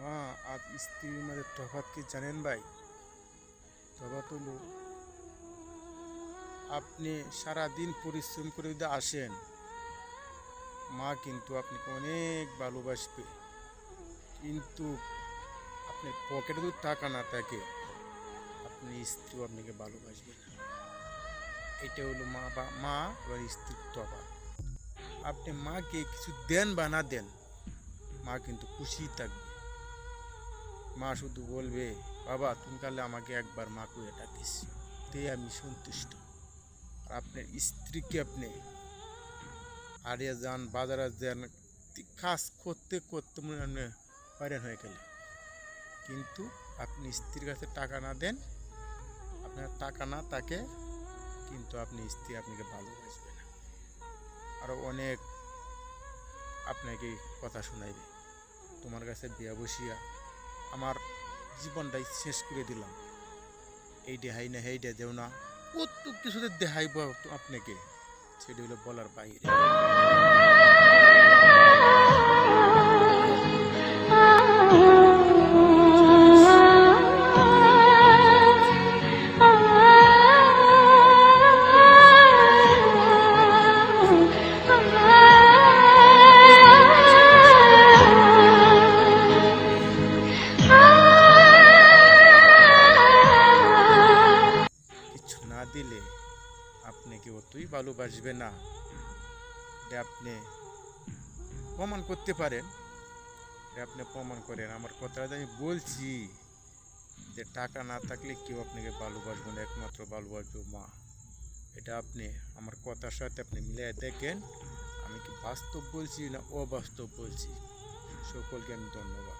হ্যাঁ, আর স্ত্রীর মাঝে তফাৎ কি জানেন ভাই? তফাৎ হলো, আপনি সারা দিন পরিশ্রম করে যদি আসেন, মা কিন্তু আপনাকে অনেক ভালোবাসবে। কিন্তু আপনার পকেটে যদি টাকা না থাকে, আপনি স্ত্রীও আপনাকে ভালোবাসবে না। এটা হলো মা বা মা এবার স্ত্রীর তফাৎ। আপনি মাকে কিছু দেন বা না দেন, মা কিন্তু খুশিই থাকবে। মা শুধু বলবে, বাবা তুমি কালে আমাকে একবার মা কইয়া ডাকিস, তে আমি সন্তুষ্ট। আর আপনার স্ত্রীকে আপনি হারিয়ে যান, বাজারে যান, কাজ করতে করতে মনে হয় আপনি হয়রান হয়ে গেলেন, কিন্তু আপনি স্ত্রীর কাছে টাকা না দেন, আপনার টাকা না থাকে, কিন্তু আপনি স্ত্রী আপনাকে ভালোবাসবে না। আরও অনেক আপনাকে কথা শোনাইবে, তোমার কাছে বিয়া বসিয়া আমার জীবনটাই শেষ করে দিলাম, এই দেহাই না হেই দেও না, কত কিছুতে দেখাইব আপনাকে, সেটা হলো বলার বাইরে। জিনিস আপনি ভালো রাখতে চান, তাহলে স্ত্রীর কাছে কিছু কিছু না দিলে আপনাকে অতই ভালোবাসবে না। এটা আপনি প্রমাণ করতে পারেন, এটা আপনি প্রমাণ করেন। আমার কথাটা আমি বলছি যে টাকা না থাকলে কেউ আপনাকে ভালোবাসবে না, একমাত্র ভালোবাসবে মা। এটা আপনি আমার কথার সাথে আপনি মিলিয়ে দেখেন, আমি কি বাস্তব বলছি না অবাস্তব বলছি। সকলকে আমি ধন্যবাদ।